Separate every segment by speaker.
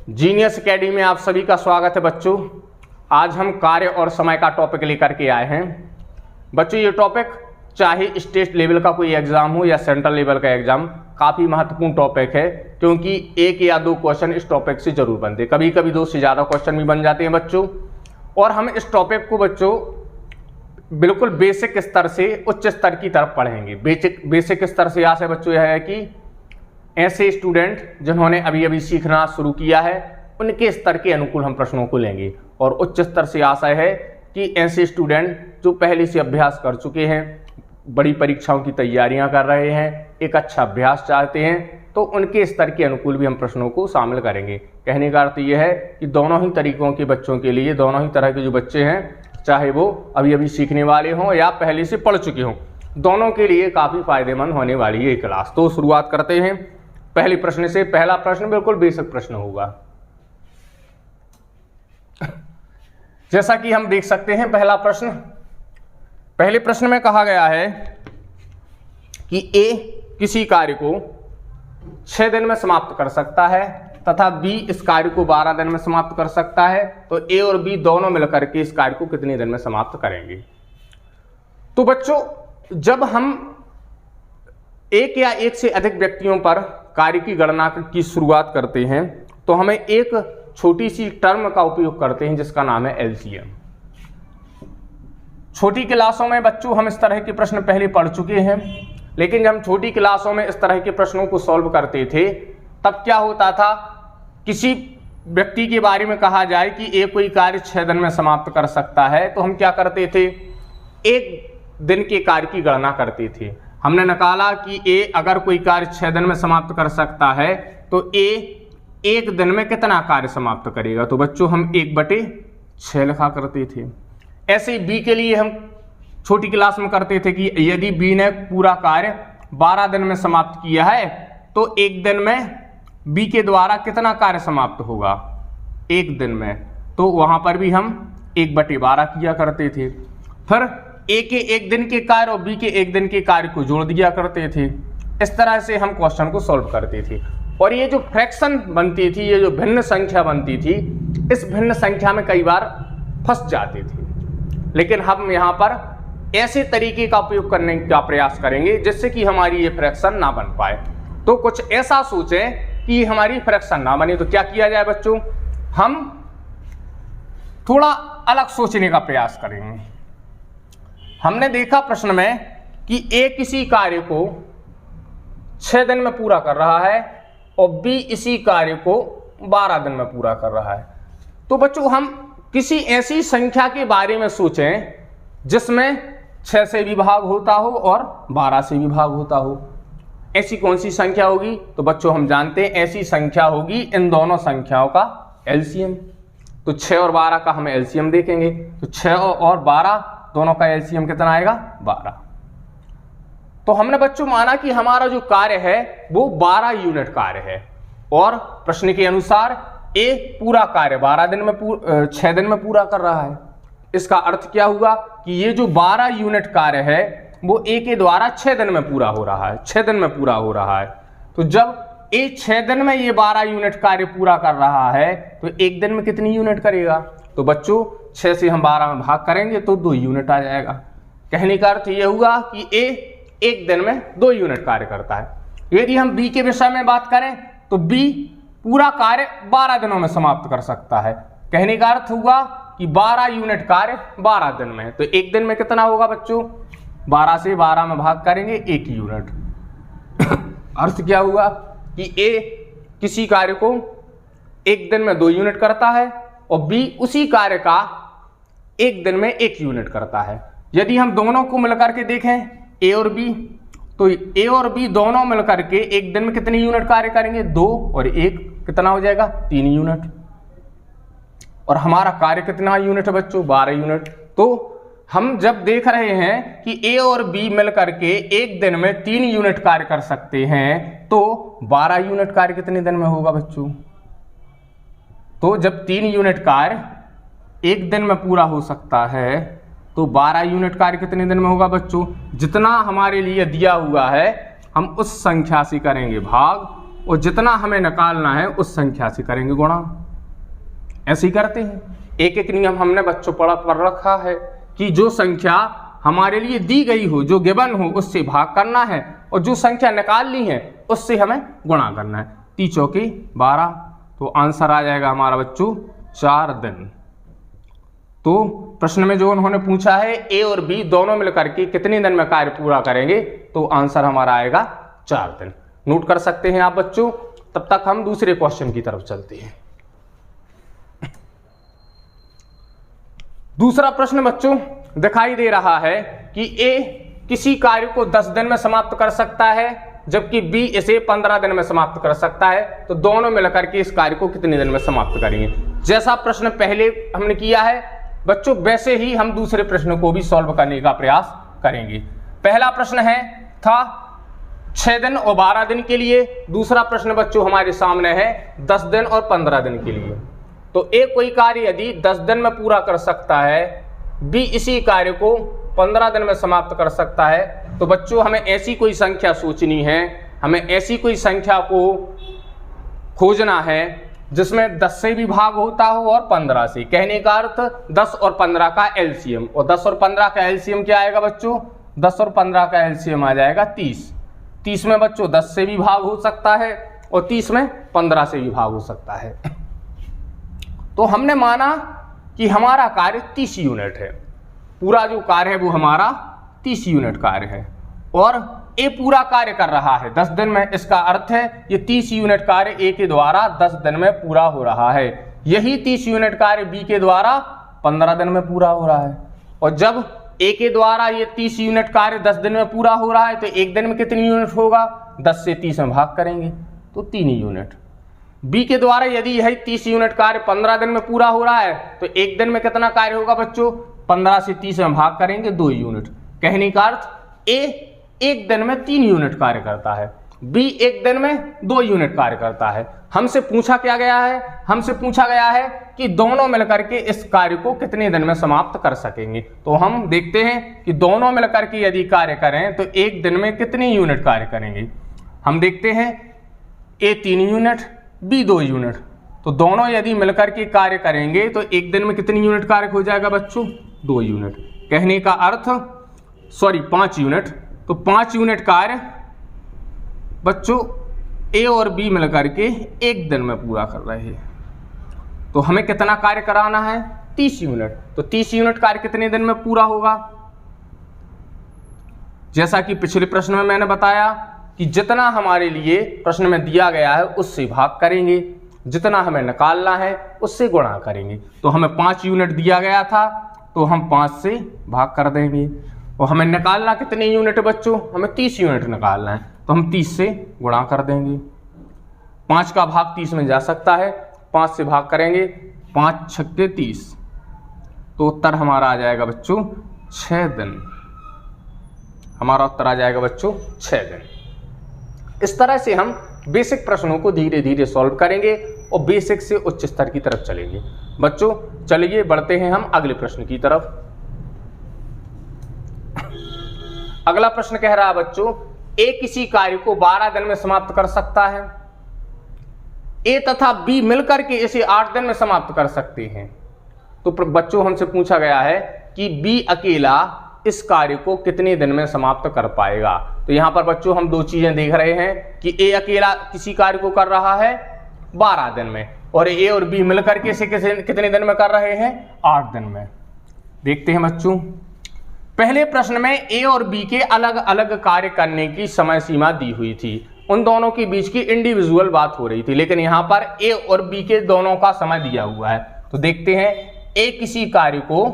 Speaker 1: Genius academy में आप सभी का स्वागत है बच्चों। आज हम कार्य और समय का टॉपिक लेकर के आए हैं। बच्चों ये टॉपिक चाहे स्टेट लेवल का कोई एग्जाम हो या सेंट्रल लेवल का एग्जाम, काफ़ी महत्वपूर्ण टॉपिक है क्योंकि एक या दो क्वेश्चन इस टॉपिक से जरूर बनते, कभी कभी दो से ज़्यादा क्वेश्चन भी बन जाते हैं बच्चों। और हम इस टॉपिक को बच्चों बिल्कुल बेसिक स्तर से उच्च स्तर की तरफ पढ़ेंगे। बेसिक स्तर से आशा बच्चों यह है कि ऐसे स्टूडेंट जिन्होंने अभी अभी सीखना शुरू किया है उनके स्तर के अनुकूल हम प्रश्नों को लेंगे। और उच्च स्तर से आशा है कि ऐसे स्टूडेंट जो पहले से अभ्यास कर चुके हैं, बड़ी परीक्षाओं की तैयारियां कर रहे हैं, एक अच्छा अभ्यास चाहते हैं, तो उनके स्तर के अनुकूल भी हम प्रश्नों को शामिल करेंगे। कहने का अर्थ यह है कि दोनों ही तरीकों के बच्चों के लिए, दोनों ही तरह के जो बच्चे हैं, चाहे वो अभी अभी सीखने वाले हों या पहले से पढ़ चुके हों, दोनों के लिए काफ़ी फायदेमंद होने वाली है ये क्लास। तो शुरुआत करते हैं पहले प्रश्न से। पहला प्रश्न बिल्कुल बेसिक प्रश्न होगा। जैसा कि हम देख सकते हैं पहले प्रश्न में कहा गया है कि ए किसी कार्य को 6 दिन में समाप्त कर सकता है तथा बी इस कार्य को 12 दिन में समाप्त कर सकता है, तो ए और बी दोनों मिलकर के इस कार्य को कितने दिन में समाप्त करेंगे। तो बच्चों जब हम एक या एक से अधिक व्यक्तियों पर कार्य की गणना की शुरुआत करते हैं तो हमें एक छोटी सी टर्म का उपयोग करते हैं जिसका नाम है एलसीएम। छोटी क्लासों में बच्चों हम इस तरह के प्रश्न पहले पढ़ चुके हैं, लेकिन जब हम छोटी क्लासों में इस तरह के प्रश्नों को सॉल्व करते थे तब क्या होता था, किसी व्यक्ति के बारे में कहा जाए कि एक कोई कार्य 6 दिन में समाप्त कर सकता है, तो हम क्या करते थे, एक दिन के कार्य की गणना करते थे। हमने निकाला कि ए अगर कोई कार्य 6 दिन में समाप्त कर सकता है तो ए एक दिन में कितना कार्य समाप्त करेगा, तो बच्चों हम 1/6 लिखा करते थे। ऐसे ही बी के लिए हम छोटी क्लास में करते थे कि यदि बी ने पूरा कार्य 12 दिन में समाप्त किया है तो एक दिन में बी के द्वारा कितना कार्य समाप्त होगा, एक दिन में, तो वहां पर भी हम 1/12 किया करते थे। फिर ए के एक दिन के कार्य और बी के एक दिन के कार्य को जोड़ दिया करते थे। इस तरह से हम क्वेश्चन को सॉल्व करते थे। और ये जो फ्रैक्शन बनती थी, ये जो भिन्न संख्या बनती थी, इस भिन्न संख्या में कई बार फंस जाते थे। लेकिन हम यहाँ पर ऐसे तरीके का उपयोग करने का प्रयास करेंगे जिससे कि हमारी ये फ्रैक्शन ना बन पाए। तो कुछ ऐसा सोचें कि हमारी फ्रैक्शन ना बने, तो क्या किया जाए बच्चों, हम थोड़ा अलग सोचने का प्रयास करेंगे। हमने देखा प्रश्न में कि ए किसी कार्य को 6 दिन में पूरा कर रहा है और बी इसी कार्य को 12 दिन में पूरा कर रहा है। तो बच्चों हम किसी ऐसी संख्या के बारे में सोचें जिसमें 6 से भी भाग होता हो और 12 से भी भाग होता हो। ऐसी कौन सी संख्या होगी, तो बच्चों हम जानते हैं ऐसी संख्या होगी इन दोनों संख्याओं का एलसीएम। तो 6 और 12 का हम एलसीएम देखेंगे, तो 6 और 12 दोनों का एलसीएम कितना आएगा, 12। तो हमने बच्चों माना कि हमारा जो कार्य है वो 12 यूनिट कार्य है और प्रश्न के अनुसार ए पूरा कार्य 6 दिन में पूरा कर रहा है। इसका अर्थ क्या हुआ कि ये जो 12 यूनिट कार्य है वो ए के द्वारा 6 दिन में पूरा हो रहा है, 6 दिन में पूरा हो रहा है। तो जब ए 6 दिन में ये 12 यूनिट कार्य पूरा कर रहा है तो एक दिन में कितनी यूनिट करेगा, तो बच्चों 6 से हम 12 में भाग करेंगे तो 2 यूनिट आ जाएगा। कहने का अर्थ यह हुआ कि ए एक दिन में 2 यूनिट कार्य करता है। यदि हम बी के विषय में बात करें तो बी पूरा कार्य 12 दिनों में समाप्त कर सकता है। कहने का अर्थ हुआ कि 12 यूनिट कार्य 12 दिन में, तो एक दिन में कितना होगा बच्चों, 12 से 12 में भाग करेंगे 1 यूनिट। अर्थ क्या हुआ कि ए किसी कार्य को एक दिन में 2 यूनिट करता है और बी उसी कार्य का एक दिन में 1 यूनिट करता है। यदि हम दोनों को मिलकर के देखें ए और बी, तो ए और बी दोनों मिलकर के एक दिन में कितनी यूनिट कार्य करेंगे, 2 और 1 कितना हो जाएगा, 3 यूनिट। और हमारा कार्य कितना यूनिट है बच्चों, 12 यूनिट। तो हम जब देख रहे हैं कि ए और बी मिलकर के एक दिन में 3 यूनिट कार्य कर सकते हैं तो 12 यूनिट कार्य कितने दिन में होगा बच्चों, तो जब 3 यूनिट कार्य एक दिन में पूरा हो सकता है तो 12 यूनिट कार्य कितने दिन में होगा बच्चों, जितना हमारे लिए दिया हुआ है हम उस संख्या से करेंगे भाग और जितना हमें निकालना है उस संख्या से करेंगे गुणा। ऐसे ही करते हैं। एक एक नियम हमने बच्चों पढ़ रखा है कि जो संख्या हमारे लिए दी गई हो, जो गिवन हो, उससे भाग करना है और जो संख्या निकाल ली है उससे हमें गुणा करना है। 3 चौके 12, तो आंसर आ जाएगा हमारा बच्चों 4 दिन। तो प्रश्न में जो उन्होंने पूछा है ए और बी दोनों मिलकर के कितने दिन में कार्य पूरा करेंगे, तो आंसर हमारा आएगा 4 दिन। नोट कर सकते हैं आप बच्चों। तब तक हम दूसरे क्वेश्चन की तरफ चलते हैं। दूसरा प्रश्न बच्चों दिखाई दे रहा है कि ए किसी कार्य को 10 दिन में समाप्त कर सकता है, जबकि बी इसे 15 दिन में समाप्त कर सकता है। तो दोनों मिलकर के इस कार्य को कितने दिन में समाप्त करेंगे। जैसा प्रश्न पहले हमने किया है बच्चों, वैसे ही हम दूसरे प्रश्न को भी सॉल्व करने का प्रयास करेंगे। पहला प्रश्न था 6 दिन और 12 दिन के लिए। दूसरा प्रश्न बच्चों हमारे सामने है 10 दिन और 15 दिन के लिए। तो एक कोई कार्य यदि 10 दिन में पूरा कर सकता है, बी इसी कार्य को 15 दिन में समाप्त कर सकता है, तो बच्चों हमें ऐसी कोई संख्या सोचनी है, हमें ऐसी कोई संख्या को खोजना है जिसमें 10 से भी भाग होता हो और 15 से। कहने का अर्थ 10 और 15 का एलसीएम। और 10 और 15 का एलसीएम क्या आएगा बच्चों? 10 और 15 का एलसीएम आ जाएगा 30। 30 में बच्चों 10 से भी भाग हो सकता है और 30 में 15 से भी भाग हो सकता है। तो हमने माना कि हमारा कार्य 30 यूनिट है। पूरा जो कार्य है वो हमारा 30 यूनिट कार्य है और ए पूरा कार्य कर रहा है 10 दिन में। इसका अर्थ है ये 30 यूनिट कार्य ए के द्वारा 10 दिन में पूरा हो रहा है। यही 30 यूनिट कार्य बी के द्वारा 15 दिन में पूरा हो रहा है। और जब ए के द्वारा ये 30 यूनिट कार्य 10 दिन में पूरा हो रहा है, तो एक दिन में कितनी यूनिट होगा? 10 से 30 में भाग करेंगे तो 3 यूनिट। बी के द्वारा यदि यही 30 यूनिट कार्य 15 दिन में पूरा हो रहा है, तो एक दिन में कितना कार्य होगा बच्चों? 15 से 30 में भाग करेंगे 2 यूनिट। कहने का अर्थ ए एक दिन में 3 यूनिट कार्य करता है, बी एक दिन में 2 यूनिट कार्य करता है। हमसे पूछा क्या गया है? हमसे पूछा गया है कि दोनों मिलकर के इस कार्य को कितने दिन में समाप्त कर सकेंगे। तो हम देखते हैं कि दोनों मिलकर के यदि कार्य करें तो एक दिन में कितनी यूनिट कार्य करेंगे। हम देखते हैं ए 3 यूनिट, बी 2 यूनिट। तो दोनों यदि मिलकर के कार्य करेंगे तो एक दिन में कितनी यूनिट कार्य हो जाएगा बच्चों? 2 यूनिट। कहने का अर्थ 5 यूनिट। तो 5 यूनिट कार्य बच्चों ए और बी मिलकर के एक दिन में पूरा कर रहे हैं। तो हमें कितना कार्य कराना है? 30 यूनिट। तो 30 यूनिट कार्य कितने दिन में पूरा होगा? जैसा कि पिछले प्रश्न में मैंने बताया कि जितना हमारे लिए प्रश्न में दिया गया है उससे भाग करेंगे, जितना हमें निकालना है उससे गुणा करेंगे। तो हमें 5 यूनिट दिया गया था तो हम 5 से भाग कर देंगे। और हमें निकालना कितने यूनिट बच्चों? हमें 30 यूनिट निकालना है, तो हम 30 से गुणा कर देंगे। 5 का भाग 30 में जा सकता है, 5 से भाग करेंगे, 5 छक्के 30। तो उत्तर हमारा आ जाएगा बच्चों 6 दिन। हमारा उत्तर आ जाएगा बच्चों 6 दिन। इस तरह से हम बेसिक प्रश्नों को धीरे धीरे सॉल्व करेंगे और बेसिक से उच्च स्तर की तरफ चलेंगे। बच्चों चलिए बढ़ते हैं हम अगले प्रश्न की तरफ। अगला प्रश्न कह रहा है बच्चों, ए किसी कार्य को 12 दिन में समाप्त कर सकता है। ए तथा बी मिलकर के इसे 8 दिन में समाप्त कर सकते हैं। तो बच्चों हमसे पूछा गया है कि बी अकेला इस कार्य को कितने दिन में समाप्त कर पाएगा। तो यहां पर बच्चों हम 2 चीजें देख रहे हैं कि ए अकेला किसी कार्य को कर रहा है 12 दिन में और ए और बी मिलकर के इसे कितने दिन में कर रहे हैं? 8 दिन में। देखते हैं बच्चों, पहले प्रश्न में ए और बी के अलग अलग कार्य करने की समय सीमा दी हुई थी। उन दोनों के बीच की इंडिविजुअल बात हो रही थी, लेकिन यहां पर ए और बी के दोनों का समय दिया हुआ है। तो देखते हैं ए किसी कार्य को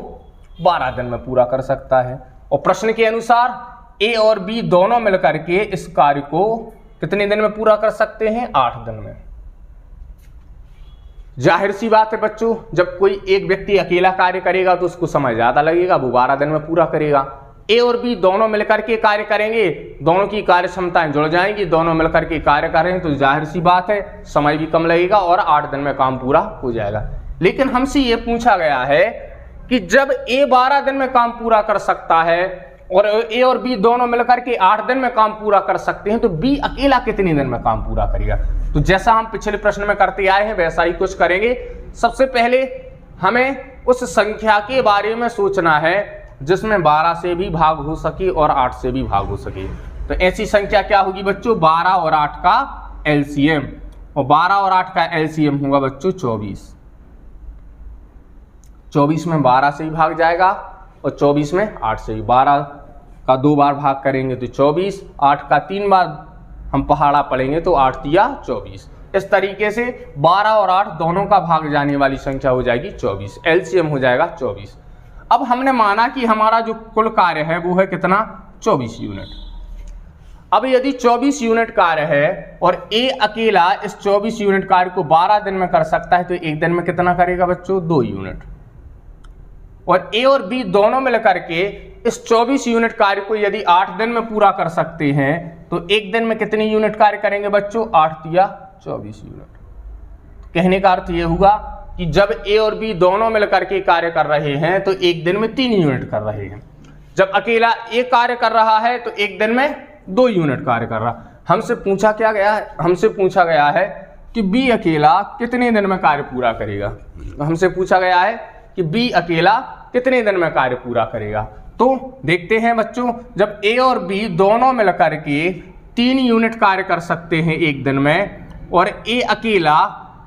Speaker 1: 12 दिन में पूरा कर सकता है और प्रश्न के अनुसार ए और बी दोनों मिलकर के इस कार्य को कितने दिन में पूरा कर सकते हैं? 8 दिन में। जाहिर सी बात है बच्चों, जब कोई एक व्यक्ति अकेला कार्य करेगा तो उसको समय ज्यादा लगेगा, वो 12 दिन में पूरा करेगा। ए और बी दोनों मिलकर के कार्य करेंगे, दोनों की कार्य क्षमताएं जुड़ जाएंगी, दोनों मिलकर के कार्य करेंगे तो जाहिर सी बात है समय भी कम लगेगा और 8 दिन में काम पूरा हो जाएगा। लेकिन हमसे ये पूछा गया है कि जब ए 12 दिन में काम पूरा कर सकता है और ए और बी दोनों मिलकर के 8 दिन में काम पूरा कर सकते हैं, तो बी अकेला कितने दिन में काम पूरा करेगा? तो जैसा हम पिछले प्रश्न में करते आए हैं वैसा ही कुछ करेंगे। सबसे पहले हमें उस संख्या के बारे में सोचना है जिसमें 12 से भी भाग हो सके और 8 से भी भाग हो सके। तो ऐसी संख्या क्या होगी बच्चों? 12 और 8 का एलसीएम, और 12 और 8 का एलसीएम होगा बच्चों 24। 24 में 12 से भी भाग जाएगा और 24 में 8 से भी। 12 का 2 बार भाग करेंगे तो 24, 8 का 3 बार हम पहाड़ा पढ़ेंगे तो 8 तिया 24। इस तरीके से 12 और 8 दोनों का भाग जाने वाली संख्या हो जाएगी 24, एलसीएम हो जाएगा 24। अब हमने माना कि हमारा जो कुल कार्य है वो है कितना? 24 यूनिट। अब यदि 24 यूनिट कार्य है और ए अकेला इस 24 यूनिट कार्य को 12 दिन में कर सकता है, तो एक दिन में कितना करेगा बच्चों? 2 यूनिट। और ए और बी दोनों मिलकर के इस 24 यूनिट कार्य को यदि 8 दिन में पूरा कर सकते हैं, तो एक दिन में कितनी यूनिट कार्य करेंगे बच्चों? 8 तिया 24 यूनिट। कहने का अर्थ यह हुआ कि जब ए और बी दोनों मिलकर के कार्य कर रहे हैं तो एक दिन में 3 यूनिट कर रहे हैं। जब अकेला ए कार्य कर रहा है तो एक दिन में 2 यूनिट कार्य कर रहा। हमसे पूछा गया है कि बी अकेला कितने दिन में कार्य पूरा करेगा? हमसे पूछा गया है कि बी अकेला कितने दिन में कार्य पूरा करेगा। तो देखते हैं बच्चों, जब ए और बी दोनों मिलकर के 3 यूनिट कार्य कर सकते हैं एक दिन में, और ए अकेला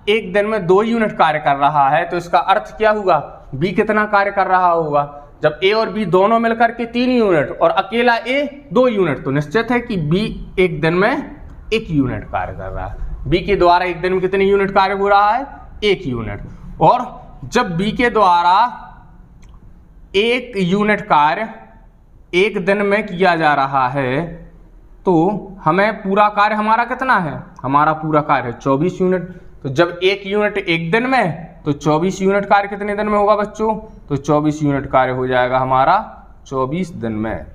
Speaker 1: एक दिन में 2 यूनिट कार्य कर रहा है, तो इसका अर्थ क्या होगा? बी कितना कार्य कर रहा होगा? जब ए और बी दोनों मिलकर के 3 यूनिट और अकेला ए 2 यूनिट, तो निश्चित है कि बी एक दिन में 1 यूनिट कार्य कर रहा है। बी के द्वारा एक दिन में कितने यूनिट कार्य हो रहा है? 1 यूनिट। और जब बी के द्वारा 1 यूनिट कार्य एक दिन में किया जा रहा है, तो हमें पूरा कार्य हमारा कितना है? हमारा पूरा कार्य है 24 यूनिट। तो जब 1 यूनिट एक दिन में, तो 24 यूनिट कार्य कितने दिन में होगा बच्चों? तो 24 यूनिट कार्य हो जाएगा हमारा 24 दिन में।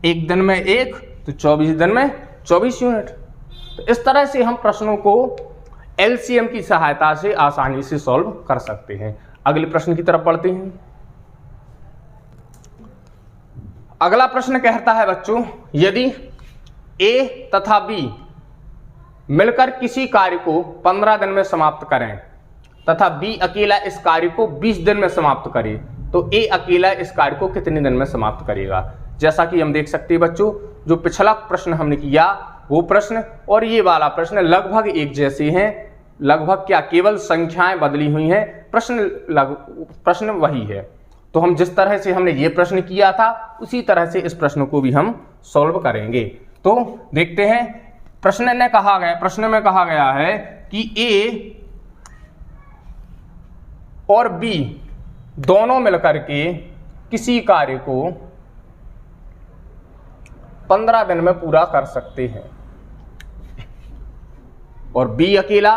Speaker 1: एक दिन में 1, तो 24 दिन में 24 यूनिट। तो इस तरह से हम प्रश्नों को एलसीएम की सहायता से आसानी से सॉल्व कर सकते हैं। अगले प्रश्न की तरफ बढ़ते हैं। अगला प्रश्न कहता है बच्चों, यदि ए तथा बी मिलकर किसी कार्य को 15 दिन में समाप्त करें तथा बी अकेला इस कार्य को 20 दिन में समाप्त करे, तो ए अकेला इस कार्य को कितने दिन में समाप्त करेगा? जैसा कि हम देख सकते हैं बच्चों, जो पिछला प्रश्न हमने किया वो प्रश्न और ये वाला प्रश्न लगभग एक जैसे हैं। लगभग क्या, केवल संख्याएं बदली हुई हैं, प्रश्न वही है। तो हम जिस तरह से हमने ये प्रश्न किया था उसी तरह से इस प्रश्न को भी हम सॉल्व करेंगे। तो देखते हैं, प्रश्न में कहा गया है कि ए और बी दोनों मिलकर के किसी कार्य को 15 दिन में पूरा कर सकते हैं और बी अकेला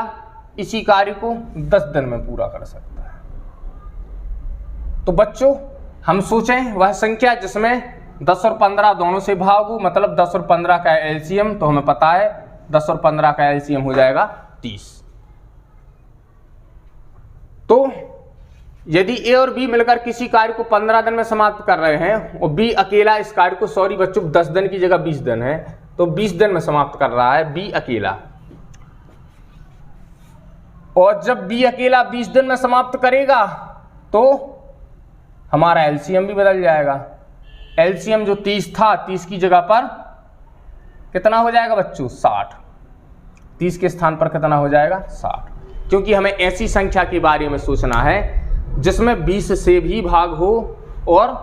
Speaker 1: इसी कार्य को 10 दिन में पूरा कर सकता है। तो बच्चों हम सोचें वह संख्या जिसमें 10 और 15 दोनों से भाग हो, मतलब 10 और 15 का एलसीएम, तो हमें पता है 10 और 15 का एलसीएम हो जाएगा 30। तो यदि ए और बी मिलकर किसी कार्य को 15 दिन में समाप्त कर रहे हैं और बी अकेला इस कार्य को, सॉरी बच्चों 10 दिन की जगह 20 दिन है, तो 20 दिन में समाप्त कर रहा है बी अकेला। और जब बी अकेला 20 दिन में समाप्त करेगा तो हमारा एलसीएम भी बदल जाएगा। एलसीएम जो 30 था, 30 की जगह पर कितना हो जाएगा बच्चों? 60। 30 के स्थान पर कितना हो जाएगा? 60। क्योंकि हमें ऐसी संख्या के बारे में सोचना है जिसमें 20 से भी भाग हो और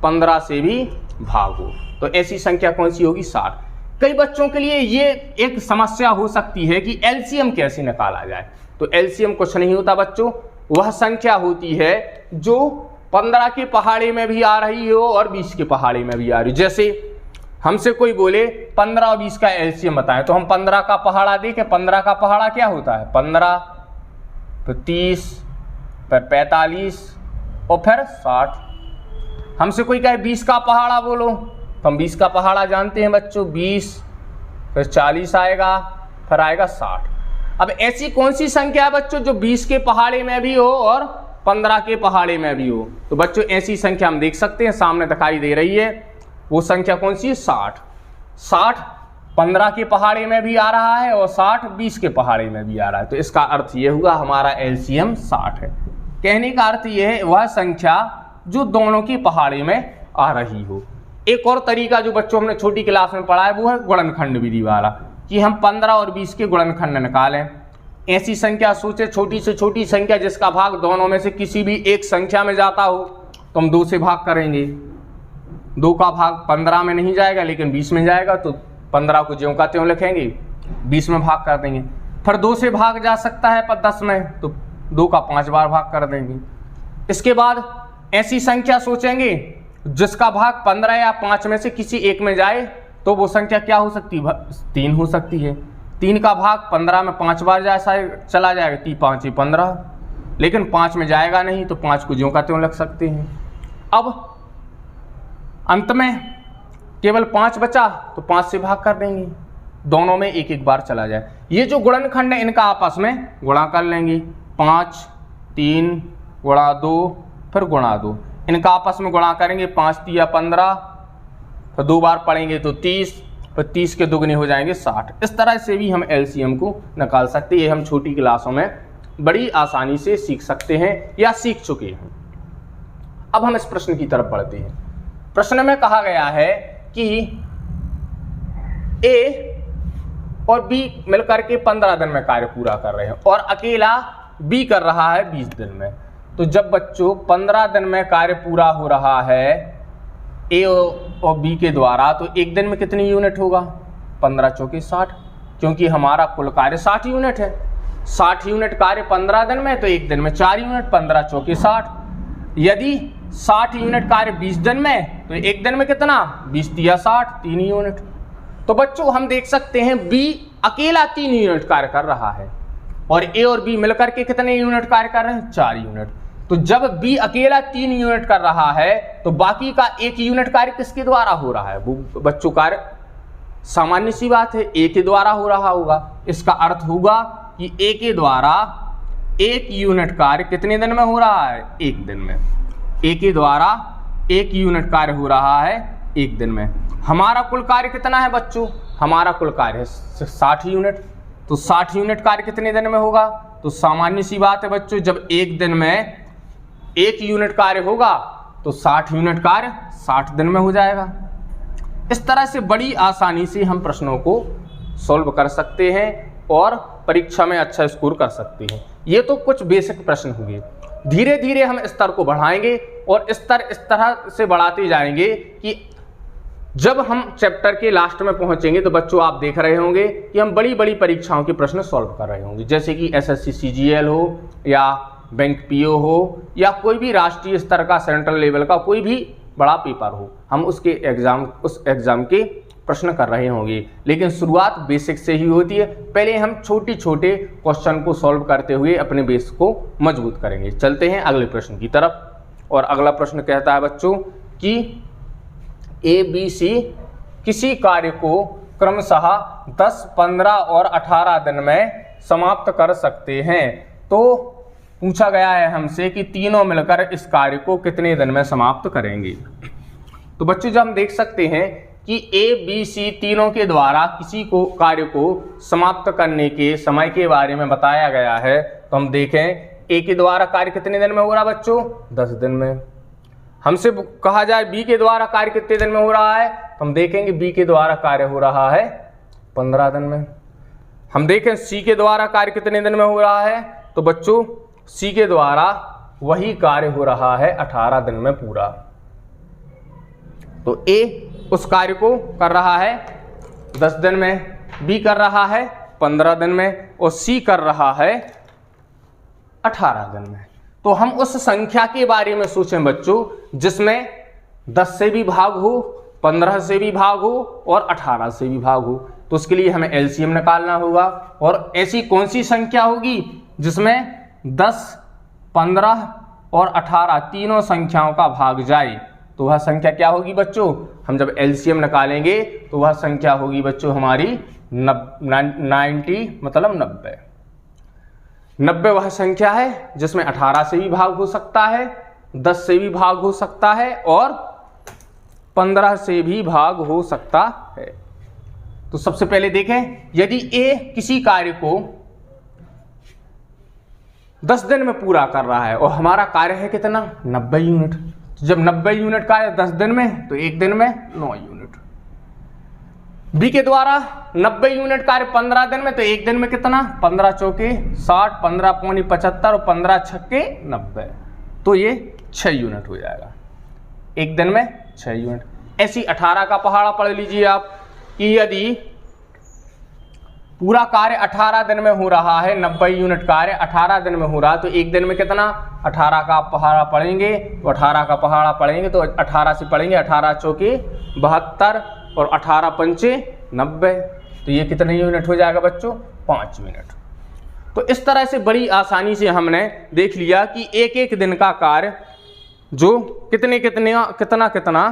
Speaker 1: 15 से भी भाग हो। तो ऐसी संख्या कौन सी होगी? 60। कई बच्चों के लिए ये एक समस्या हो सकती है कि एलसीएम कैसे निकाला जाए। तो एलसीएम कुछ नहीं होता बच्चों, वह संख्या होती है जो 15 के पहाड़े में भी आ रही हो और 20 के पहाड़े में भी आ रही हो। जैसे हमसे कोई बोले 15 और 20 का एलसीएम बताएं, तो हम 15 का पहाड़ा देखें। 15 का पहाड़ा क्या होता है? 15, फिर 30, फिर 45 और फिर 60। हमसे कोई कहे 20 का पहाड़ा बोलो, तो हम 20 का पहाड़ा जानते हैं बच्चों, 20, फिर 40 आएगा, फिर आएगा 60। अब ऐसी कौन सी संख्या है बच्चों जो 20 के पहाड़े में भी हो और 15 के पहाड़े में भी हो? तो बच्चों ऐसी संख्या हम देख सकते हैं, सामने दिखाई दे रही है वो संख्या कौन सी है? 60। 60 15 के पहाड़े में भी आ रहा है और 60 20 के पहाड़े में भी आ रहा है। तो इसका अर्थ ये हुआ हमारा एलसीएम 60 है। कहने का अर्थ ये है वह संख्या जो दोनों की पहाड़े में आ रही हो। एक और तरीका जो बच्चों हमने छोटी क्लास में पढ़ा है वो है गुणनखंड विधि वाला, कि हम 15 और 20 के गुणनखंड निकालें। ऐसी संख्या सोचे, छोटी से छोटी संख्या जिसका भाग दोनों में से किसी भी एक संख्या में जाता हो, तो हम 2 से भाग करेंगे। 2 का भाग 15 में नहीं जाएगा लेकिन 20 में जाएगा, तो 15 को ज्यों का त्यों लिखेंगे, 20 में भाग कर देंगे। फिर 2 से भाग जा सकता है पर 10 में, तो 2 का 5 बार भाग कर देंगे। इसके बाद ऐसी संख्या सोचेंगे जिसका भाग 15 या 5 में से किसी एक में जाए, तो वो संख्या क्या हो सकती है? 3 हो सकती है। 3 का भाग 15 में 5 बार चला जाएगा, 3 5 15, लेकिन 5 में जाएगा नहीं, तो 5 को ज्यों का त्यों लग सकते हैं। अब अंत में केवल 5 बचा, तो 5 से भाग कर देंगे, दोनों में एक एक बार चला जाए। ये जो गुणनखंड है इनका आपस में गुणा कर लेंगे, 5 3 गुणा 2 फिर गुणा 2, इनका आपस में गुणा करेंगे, 5 3 15, फिर 2 बार पढ़ेंगे तो 30, फिर 30 के दुगने हो जाएंगे 60। इस तरह से भी हम एलसीएम को निकाल सकते हैं। ये हम छोटी क्लासों में बड़ी आसानी से सीख सकते हैं या सीख चुके हैं। अब हम इस प्रश्न की तरफ बढ़ते हैं। प्रश्न में कहा गया है कि ए और बी मिलकर के 15 दिन में कार्य पूरा कर रहे हैं और अकेला बी कर रहा है 20 दिन में। तो जब बच्चों 15 दिन में कार्य पूरा हो रहा है ए और बी के द्वारा, तो एक दिन में कितनी यूनिट होगा? 15 चौके 60, क्योंकि हमारा कुल कार्य 60 यूनिट है। 60 यूनिट कार्य 15 दिन में, तो एक दिन में 4 यूनिट, 15 चौके 60। यदि 60 यूनिट कार्य 20 दिन में, तो एक दिन में कितना? 20 तिया 60, 3 यूनिट। तो बच्चों हम देख सकते हैं बी अकेला 3 यूनिट कार्य कर रहा है और ए और बी मिलकर के कितने यूनिट कार्य कर रहे हैं? 4 यूनिट। तो जब बी अकेला 3 यूनिट कर रहा है, तो बाकी का 1 यूनिट कार्य किसके द्वारा हो रहा है? वो बच्चों कार्य सामान्य सी बात है, ए के द्वारा हो रहा होगा। इसका अर्थ होगा कि ए के द्वारा 1 यूनिट कार्य कितने दिन में हो रहा है? 1 दिन में। ए के द्वारा 1 यूनिट कार्य हो रहा है 1 दिन में। हमारा कुल कार्य कितना है बच्चों? हमारा कुल कार्य है 60 यूनिट। तो 60 यूनिट कार्य कितने दिन में होगा? तो सामान्य सी बात है बच्चों, जब एक दिन में 1 यूनिट कार्य होगा तो 60 यूनिट कार्य 60 दिन में हो जाएगा। इस तरह से बड़ी आसानी से हम प्रश्नों को सॉल्व कर सकते हैं और परीक्षा में अच्छा स्कोर कर सकते हैं। ये तो कुछ बेसिक प्रश्न होंगे। धीरे धीरे हम स्तर को बढ़ाएंगे और स्तर इस तरह से बढ़ाते जाएंगे कि जब हम चैप्टर के लास्ट में पहुंचेंगे तो बच्चों आप देख रहे होंगे कि हम बड़ी बड़ी परीक्षाओं के प्रश्न सॉल्व कर रहे होंगे, जैसे कि एसएससी सीजीएल हो या बैंक पीओ हो या कोई भी राष्ट्रीय स्तर का सेंट्रल लेवल का कोई भी बड़ा पेपर हो, हम उस एग्जाम के प्रश्न कर रहे होंगे। लेकिन शुरुआत बेसिक से ही होती है। पहले हम छोटे छोटे क्वेश्चन को सॉल्व करते हुए अपने बेस को मजबूत करेंगे। चलते हैं अगले प्रश्न की तरफ। और अगला प्रश्न कहता है बच्चों कि ए बी सी किसी कार्य को क्रमशः 10, 15 और 18 दिन में समाप्त कर सकते हैं। तो पूछा गया है हमसे कि तीनों मिलकर इस कार्य को कितने दिन में समाप्त करेंगे। तो बच्चों जब हम देख सकते हैं कि ए बी सी तीनों के द्वारा किसी को कार्य को समाप्त करने के समय के बारे में बताया गया है, तो हम देखें ए के द्वारा कार्य कितने दिन में हो रहा है बच्चों? 10 दिन में। हमसे कहा जाए बी के द्वारा कार्य कितने दिन में हो रहा है, तो हम देखेंगे बी के द्वारा कार्य हो रहा है 15 दिन में। हम देखें सी के द्वारा कार्य कितने दिन में हो रहा है, तो बच्चों सी के द्वारा वही कार्य हो रहा है 18 दिन में पूरा। तो ए उस कार्य को कर रहा है 10 दिन में, बी कर रहा है 15 दिन में और सी कर रहा है 18 दिन में। तो हम उस संख्या के बारे में सोचें बच्चों जिसमें 10 से भी भाग हो, 15 से भी भाग हो और 18 से भी भाग हो। तो उसके लिए हमें एलसीएम निकालना होगा। और ऐसी कौन सी संख्या होगी जिसमें 10, 15 और 18 तीनों संख्याओं का भाग जाए, तो वह संख्या क्या होगी बच्चों? हम जब एलसीएम निकालेंगे तो वह संख्या होगी बच्चों हमारी 90, मतलब 90। 90 वह संख्या है जिसमें 18 से भी भाग हो सकता है, 10 से भी भाग हो सकता है और 15 से भी भाग हो सकता है। तो सबसे पहले देखें, यदि ए किसी कार्य को 10 दिन में पूरा कर रहा है और हमारा कार्य है कितना 90 यूनिट, तो जब 90 यूनिट कार्य 10 दिन में तो एक दिन में 9 यूनिट। बी के द्वारा 90 यूनिट कार्य 15 दिन में तो एक दिन में कितना 15 चौके 60, 15 पौनी 75 और 15 छक्के 90, तो ये 6 यूनिट हो जाएगा, एक दिन में 6 यूनिट। ऐसी 18 का पहाड़ा पढ़ लीजिए आप कि यदि पूरा कार्य 18 दिन में हो रहा है, 90 यूनिट कार्य 18 दिन में हो रहा है, तो एक दिन में कितना 18 का पहाड़ा पढ़ेंगे, तो 18 का पहाड़ा पढ़ेंगे तो 18 से पढ़ेंगे 18 चौके 72 और 18 पंचे 90, तो ये कितने यूनिट हो जाएगा बच्चों 5 यूनिट। तो इस तरह से बड़ी आसानी से हमने देख लिया कि एक एक दिन का कार्य जो कितना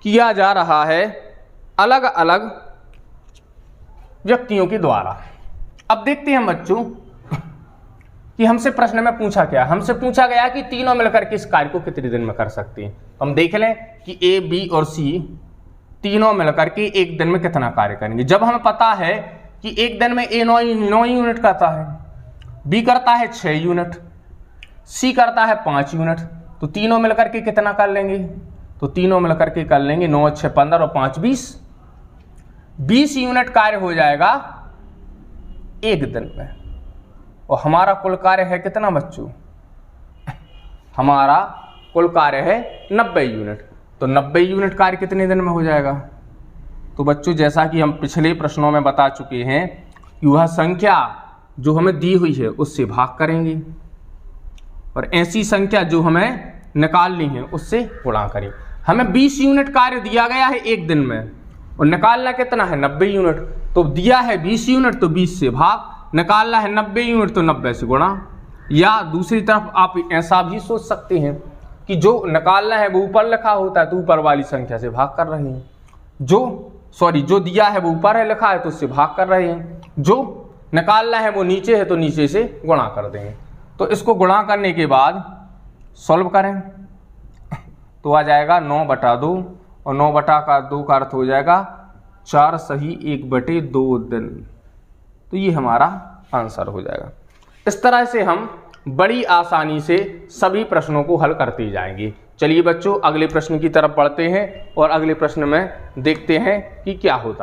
Speaker 1: किया जा रहा है अलग अलग व्यक्तियों के द्वारा। अब देखते हैं बच्चों कि हमसे प्रश्न में पूछा क्या, हमसे पूछा गया कि तीनों मिलकर के इस कार्य को कितने दिन में कर सकते हैं। तो हम देख लें कि ए, बी और सी तीनों मिलकर के एक दिन में कितना कार्य करेंगे। जब हमें पता है कि एक दिन में ए 9 यूनिट करता है, बी करता है 6 यूनिट, सी करता है 5 यूनिट, तो तीनों मिलकर के कितना कर लेंगे, तो तीनों मिलकर के कर लेंगे 9, 6, 15 और 5, 20 यूनिट कार्य हो जाएगा एक दिन में। और हमारा कुल कार्य है कितना बच्चों, हमारा कुल कार्य है 90 यूनिट, तो 90 यूनिट कार्य कितने दिन में हो जाएगा। तो बच्चों जैसा कि हम पिछले प्रश्नों में बता चुके हैं कि वह संख्या जो हमें दी हुई है उससे भाग करेंगे और ऐसी संख्या जो हमें निकालनी है उससे गुणा करें। हमें 20 यूनिट कार्य दिया गया है एक दिन में और निकालना कितना है 90 यूनिट, तो दिया है 20 यूनिट तो 20 से भाग, निकालना है 90 यूनिट तो 90 से गुणा। या दूसरी तरफ आप ऐसा भी सोच सकते हैं कि जो निकालना है वो ऊपर लिखा होता है तो ऊपर वाली संख्या से भाग कर रहे हैं, जो दिया है वो ऊपर है लिखा है तो उससे भाग कर रहे हैं, जो निकालना है वो नीचे है तो नीचे से गुणा कर देंगे। तो इसको गुणा करने के बाद सॉल्व करें तो आ जाएगा 9/2 और 9/2 का अर्थ हो जाएगा 4 सही 1/2 दिन। तो ये हमारा आंसर हो जाएगा। इस तरह से हम बड़ी आसानी से सभी प्रश्नों को हल करते जाएंगे। चलिए बच्चों अगले प्रश्न की तरफ बढ़ते हैं और अगले प्रश्न में देखते हैं कि क्या होता है।